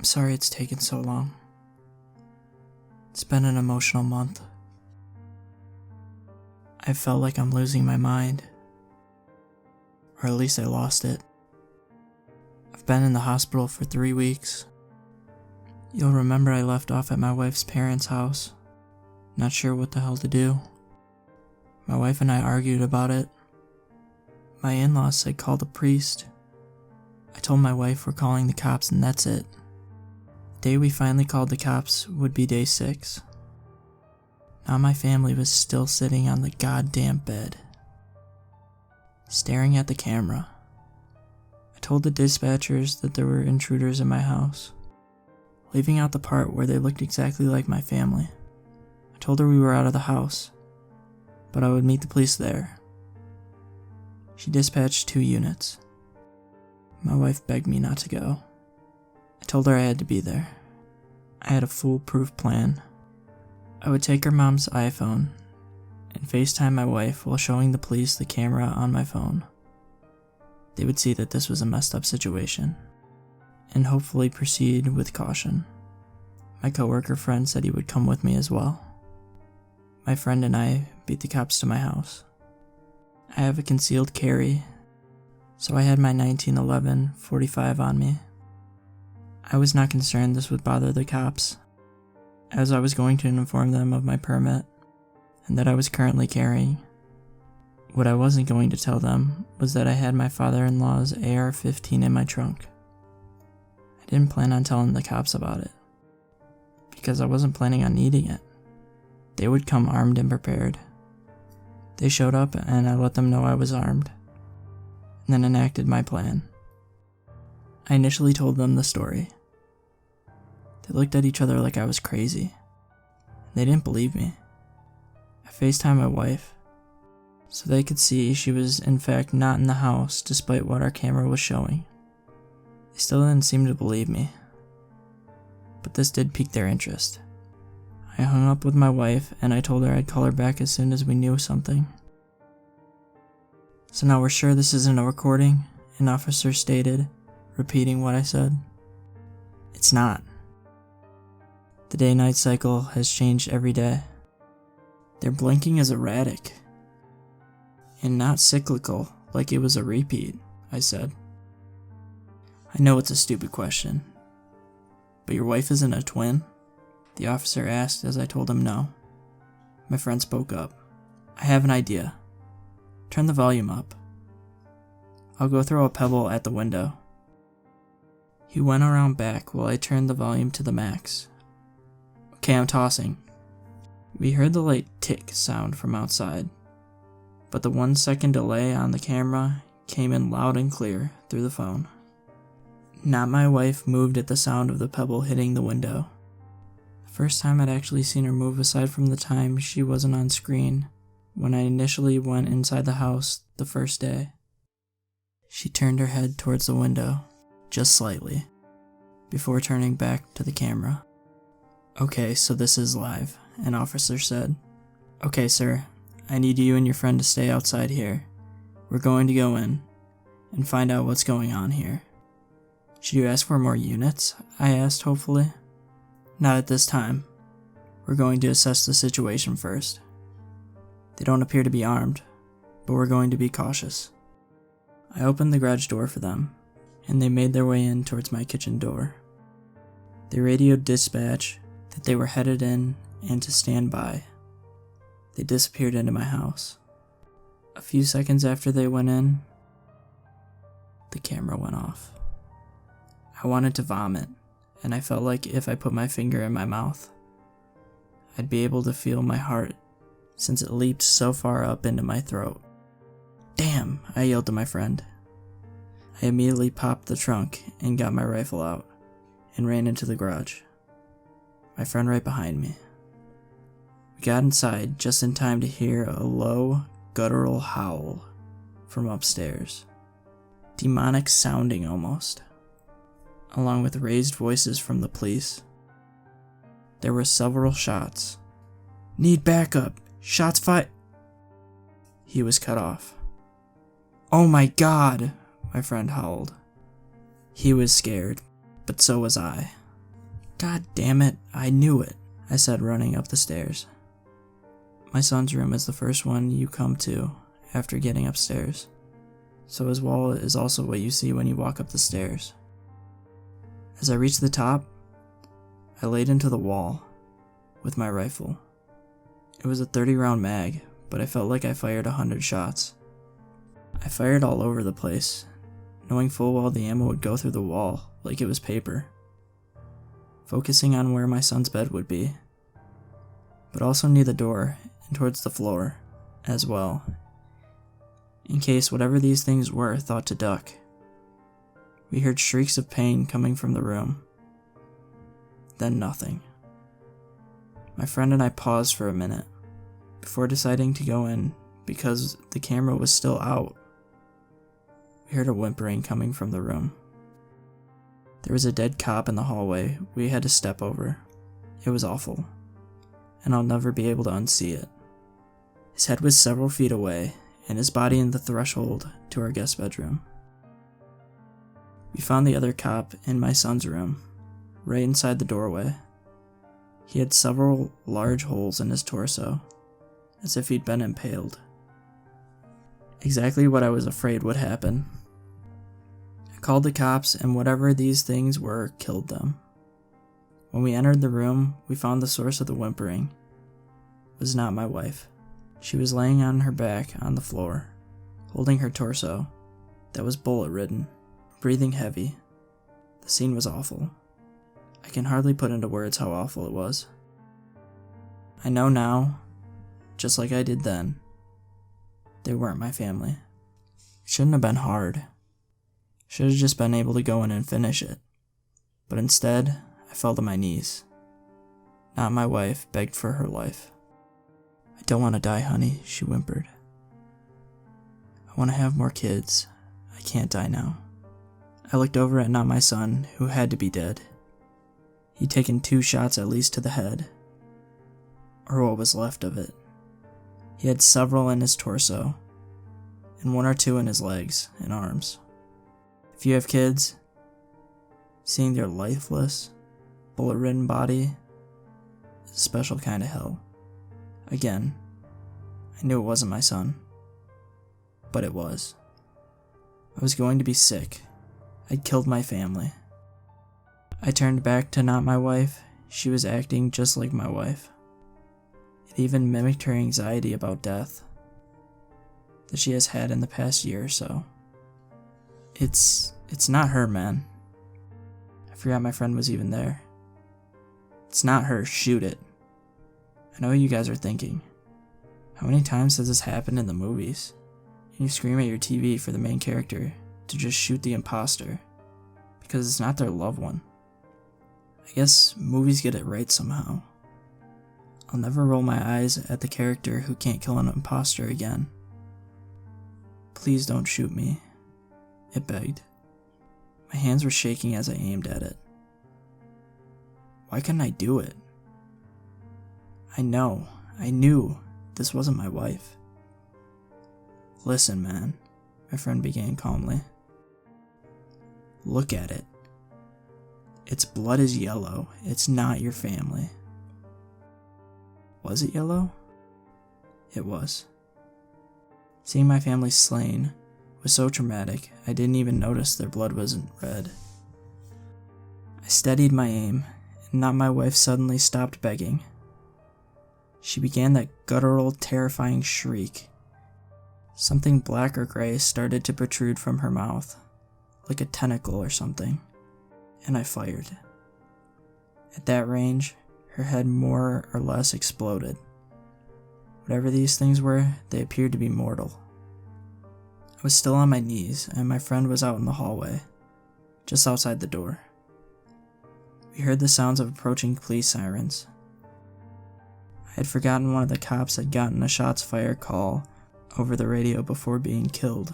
I'm sorry it's taken so long. It's been an emotional month. I felt like I'm losing my mind. Or at least I lost it. I've been in the hospital for 3 weeks. You'll remember I left off at my wife's parents' house. Not sure what the hell to do. My wife and I argued about it. My in-laws said call the priest. I told my wife we're calling the cops and that's it. The day we finally called the cops would be day 6. Now my family was still sitting on the goddamn bed, staring at the camera. I told the dispatchers that there were intruders in my house, leaving out the part where they looked exactly like my family. I told her we were out of the house, but I would meet the police there. She dispatched 2 units. My wife begged me not to go. I told her I had to be there. I had a foolproof plan. I would take her mom's iPhone and FaceTime my wife while showing the police the camera on my phone. They would see that this was a messed up situation and hopefully proceed with caution. My coworker friend said he would come with me as well. My friend and I beat the cops to my house. I have a concealed carry, so I had my 1911 .45 on me. I was not concerned this would bother the cops, as I was going to inform them of my permit and that I was currently carrying. What I wasn't going to tell them was that I had my father-in-law's AR-15 in my trunk. I didn't plan on telling the cops about it, because I wasn't planning on needing it. They would come armed and prepared. They showed up and I let them know I was armed, and then enacted my plan. I initially told them the story. They looked at each other like I was crazy. They didn't believe me. I FaceTimed my wife, so they could see she was in fact not in the house despite what our camera was showing. They still didn't seem to believe me, but this did pique their interest. I hung up with my wife and I told her I'd call her back as soon as we knew something. So now we're sure this isn't a recording, an officer stated, repeating what I said. It's not. The day-night cycle has changed every day. Their blinking is erratic, and not cyclical like it was a repeat, I said. I know it's a stupid question, but your wife isn't a twin? The officer asked as I told him no. My friend spoke up. I have an idea. Turn the volume up. I'll go throw a pebble at the window. He went around back while I turned the volume to the max. Okay, I'm tossing. We heard the light tick sound from outside, but the 1 second delay on the camera came in loud and clear through the phone. Not my wife moved at the sound of the pebble hitting the window. The first time I'd actually seen her move aside from the time she wasn't on screen when I initially went inside the house the first day. She turned her head towards the window, just slightly, before turning back to the camera. Okay, so this is live, an officer said. Okay, sir, I need you and your friend to stay outside here. We're going to go in and find out what's going on here. Should you ask for more units? I asked hopefully. Not at this time. We're going to assess the situation first. They don't appear to be armed, but we're going to be cautious. I opened the garage door for them, and they made their way in towards my kitchen door. They radioed dispatch that they were headed in and to stand by. They disappeared into my house. A few seconds after they went in, the camera went off. I wanted to vomit, and I felt like if I put my finger in my mouth, I'd be able to feel my heart since it leaped so far up into my throat. Damn, I yelled to my friend. I immediately popped the trunk and got my rifle out and ran into the garage. My friend right behind me. We got inside just in time to hear a low, guttural howl from upstairs. Demonic sounding almost, along with raised voices from the police. There were several shots. Need backup. Shots fired. He was cut off. Oh my God, my friend howled. He was scared, but so was I. God damn it, I knew it, I said, running up the stairs. My son's room is the first one you come to after getting upstairs, so his wall is also what you see when you walk up the stairs. As I reached the top, I laid into the wall with my rifle. It was a 30-round mag, but I felt like I fired 100 shots. I fired all over the place, knowing full well the ammo would go through the wall like it was paper, focusing on where my son's bed would be, but also near the door and towards the floor as well, in case whatever these things were thought to duck. We heard shrieks of pain coming from the room. Then nothing. My friend and I paused for a minute before deciding to go in because the camera was still out. We heard a whimpering coming from the room. There was a dead cop in the hallway we had to step over. It was awful, and I'll never be able to unsee it. His head was several feet away, and his body in the threshold to our guest bedroom. We found the other cop in my son's room, right inside the doorway. He had several large holes in his torso, as if he'd been impaled. Exactly what I was afraid would happen. I called the cops, and whatever these things were killed them. When we entered the room, we found the source of the whimpering. It was not my wife. She was laying on her back on the floor, holding her torso that was bullet-ridden, breathing heavy. The scene was awful. I can hardly put into words how awful it was. I know now, just like I did then, they weren't my family. It shouldn't have been hard. Should have just been able to go in and finish it. But instead, I fell to my knees. Not my wife begged for her life. I don't want to die, honey, she whimpered. I want to have more kids. I can't die now. I looked over at not my son, who had to be dead. He'd taken 2 shots at least to the head, or what was left of it. He had several in his torso, and 1 or 2 in his legs and arms. If you have kids, seeing their lifeless, bullet-ridden body is a special kind of hell. Again, I knew it wasn't my son, but it was. I was going to be sick. I'd killed my family. I turned back to not my wife. She was acting just like my wife. It even mimicked her anxiety about death that she has had in the past year or so. It's not her, man. I forgot my friend was even there. It's not her, shoot it. I know what you guys are thinking. How many times has this happened in the movies? And you scream at your TV for the main character to just shoot the imposter because it's not their loved one. I guess movies get it right somehow. I'll never roll my eyes at the character who can't kill an imposter again. Please don't shoot me, it begged. My hands were shaking as I aimed at it. Why couldn't I do it? I knew this wasn't my wife. Listen, man, my friend began calmly. Look at it. Its blood is yellow. It's not your family. Was it yellow? It was. Seeing my family slain was so traumatic, I didn't even notice their blood wasn't red. I steadied my aim, and not my wife suddenly stopped begging. She began that guttural, terrifying shriek. Something black or gray started to protrude from her mouth, like a tentacle or something, and I fired. At that range, her head more or less exploded. Whatever these things were, they appeared to be mortal. I was still on my knees, and my friend was out in the hallway, just outside the door. We heard the sounds of approaching police sirens. I had forgotten one of the cops had gotten a shots fired call over the radio before being killed.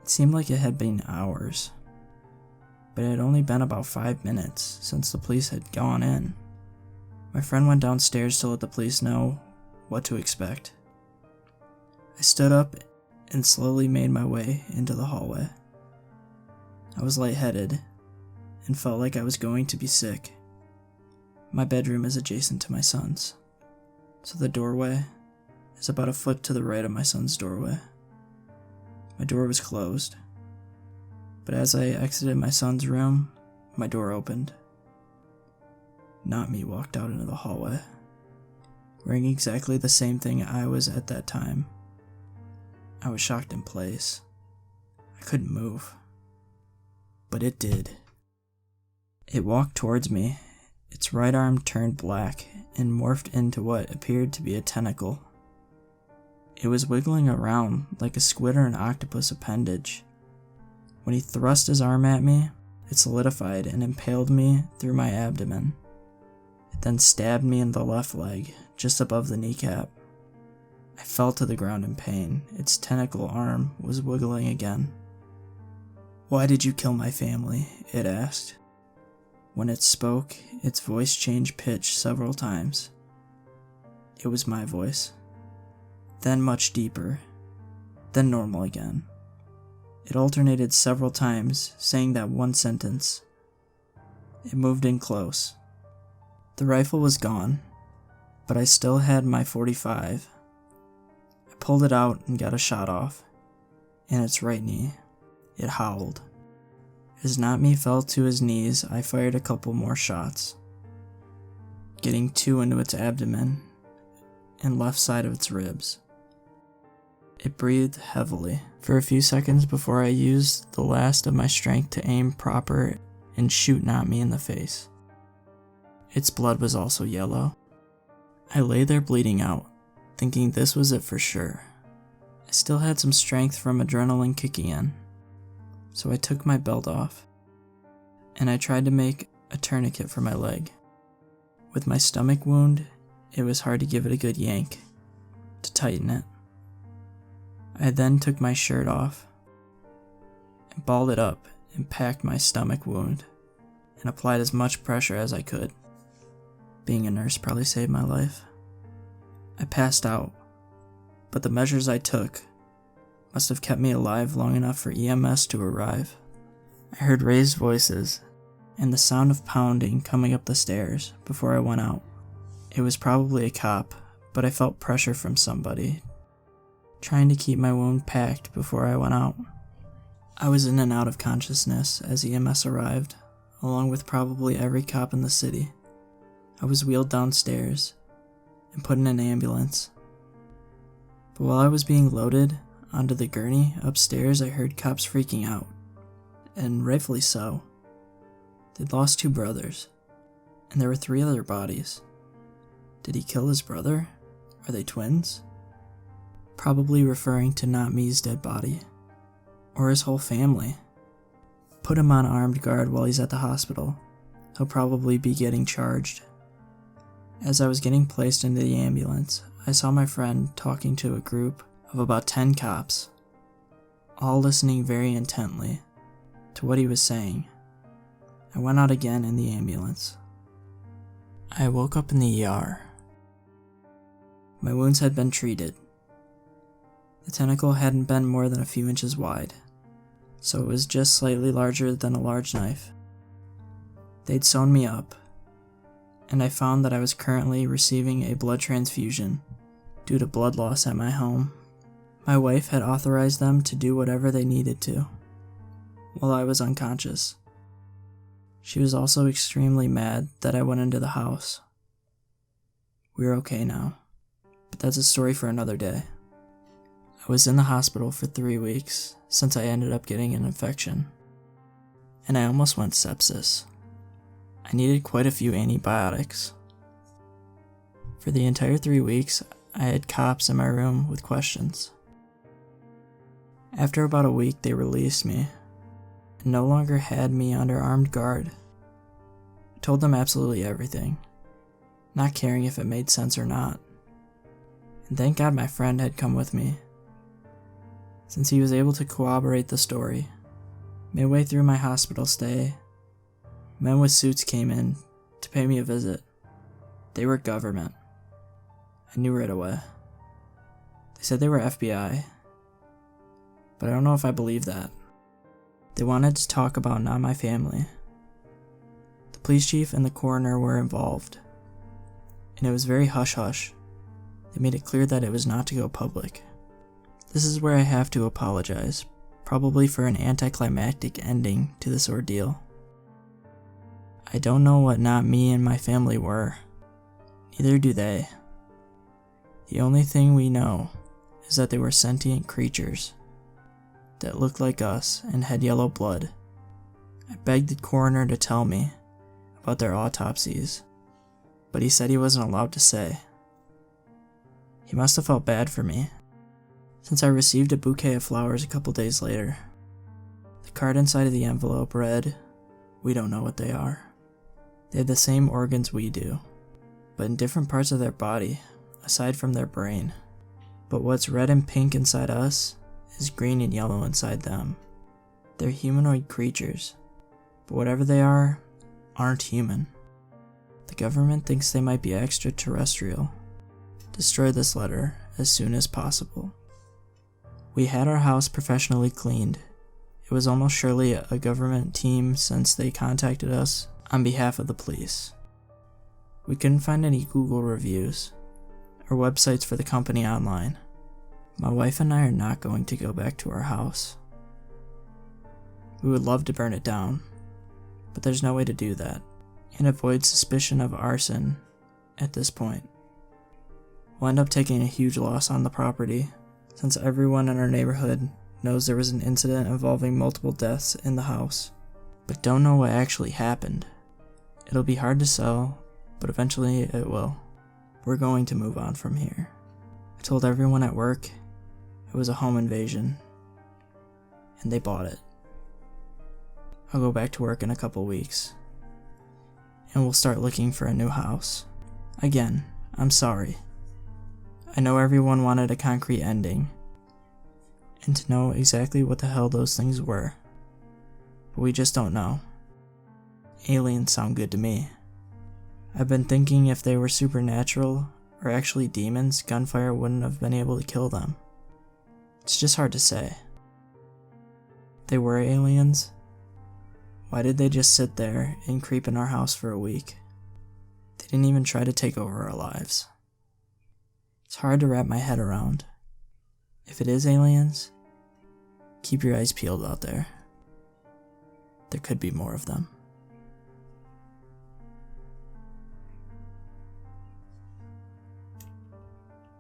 It seemed like it had been hours, but it had only been about 5 minutes since the police had gone in. My friend went downstairs to let the police know what to expect. I stood up and slowly made my way into the hallway. I was lightheaded and felt like I was going to be sick. My bedroom is adjacent to my son's, so the doorway is about a foot to the right of my son's doorway. My door was closed, but as I exited my son's room, my door opened. Not me walked out into the hallway, wearing exactly the same thing I was at that time. I was shocked in place. I couldn't move, but it did. It walked towards me. Its right arm turned black and morphed into what appeared to be a tentacle. It was wiggling around like a squid or an octopus appendage. When he thrust his arm at me, it solidified and impaled me through my abdomen. It then stabbed me in the left leg, just above the kneecap. I fell to the ground in pain. Its tentacle arm was wiggling again. "Why did you kill my family?" it asked. When it spoke, its voice changed pitch several times. It was my voice. Then much deeper. Then normal again. It alternated several times, saying that one sentence. It moved in close. The rifle was gone, but I still had my .45. I pulled it out and got a shot off, in its right knee. It howled. As Not-Me fell to his knees, I fired a couple more shots, getting 2 into its abdomen and left side of its ribs. It breathed heavily for a few seconds before I used the last of my strength to aim proper and shoot Not-Me in the face. Its blood was also yellow. I lay there bleeding out, thinking this was it for sure. I still had some strength from adrenaline kicking in, so I took my belt off, and I tried to make a tourniquet for my leg. With my stomach wound, it was hard to give it a good yank, to tighten it. I then took my shirt off, and balled it up and packed my stomach wound, and applied as much pressure as I could. Being a nurse probably saved my life. I passed out, but the measures I took must have kept me alive long enough for EMS to arrive. I heard raised voices and the sound of pounding coming up the stairs before I went out. It was probably a cop, but I felt pressure from somebody, trying to keep my wound packed before I went out. I was in and out of consciousness as EMS arrived, along with probably every cop in the city. I was wheeled downstairs and put in an ambulance. But while I was being loaded onto the gurney upstairs, I heard cops freaking out, and rightfully so. They'd lost 2 brothers, and there were 3 other bodies. Did he kill his brother? Are they twins? Probably referring to Not-Me's dead body, or his whole family. Put him on armed guard while he's at the hospital. He'll probably be getting charged. As I was getting placed into the ambulance, I saw my friend talking to a group of about 10 cops, all listening very intently to what he was saying. I went out again in the ambulance. I woke up in the ER. My wounds had been treated. The tentacle hadn't been more than a few inches wide, so it was just slightly larger than a large knife. They'd sewn me up, and I found that I was currently receiving a blood transfusion due to blood loss at my home. My wife had authorized them to do whatever they needed to while I was unconscious. She was also extremely mad that I went into the house. We're okay now, but that's a story for another day. I was in the hospital for 3 weeks since I ended up getting an infection, and I almost went sepsis. I needed quite a few antibiotics. For the entire 3 weeks, I had cops in my room with questions. After about a week, they released me and no longer had me under armed guard. I told them absolutely everything, not caring if it made sense or not. And thank God my friend had come with me, since he was able to corroborate the story. Midway through my hospital stay, men with suits came in to pay me a visit. They were government. I knew right away. They said they were FBI, but I don't know if I believe that. They wanted to talk about not my family. The police chief and the coroner were involved, and it was very hush-hush. They made it clear that it was not to go public. This is where I have to apologize, probably for an anticlimactic ending to this ordeal. I don't know what not me and my family were. Neither do they. The only thing we know is that they were sentient creatures that looked like us and had yellow blood. I begged the coroner to tell me about their autopsies, but he said he wasn't allowed to say. He must have felt bad for me, since I received a bouquet of flowers a couple days later. The card inside of the envelope read, "We don't know what they are." They have the same organs we do, but in different parts of their body, aside from their brain. But what's red and pink inside us is green and yellow inside them. They're humanoid creatures, but whatever they are, aren't human. The government thinks they might be extraterrestrial. Destroy this letter as soon as possible. We had our house professionally cleaned. It was almost surely a government team since they contacted us on behalf of the police. We couldn't find any Google reviews or websites for the company online. My wife and I are not going to go back to our house. We would love to burn it down, but there's no way to do that and avoid suspicion of arson at this point. We'll end up taking a huge loss on the property, since everyone in our neighborhood knows there was an incident involving multiple deaths in the house, but don't know what actually happened. It'll be hard to sell, but eventually it will. We're going to move on from here. I told everyone at work it was a home invasion, and they bought it. I'll go back to work in a couple weeks, and we'll start looking for a new house. Again, I'm sorry. I know everyone wanted a concrete ending, and to know exactly what the hell those things were, but we just don't know. Aliens sound good to me. I've been thinking if they were supernatural or actually demons, gunfire wouldn't have been able to kill them. It's just hard to say. They were aliens? Why did they just sit there and creep in our house for a week? They didn't even try to take over our lives. It's hard to wrap my head around. If it is aliens, keep your eyes peeled out there. There could be more of them.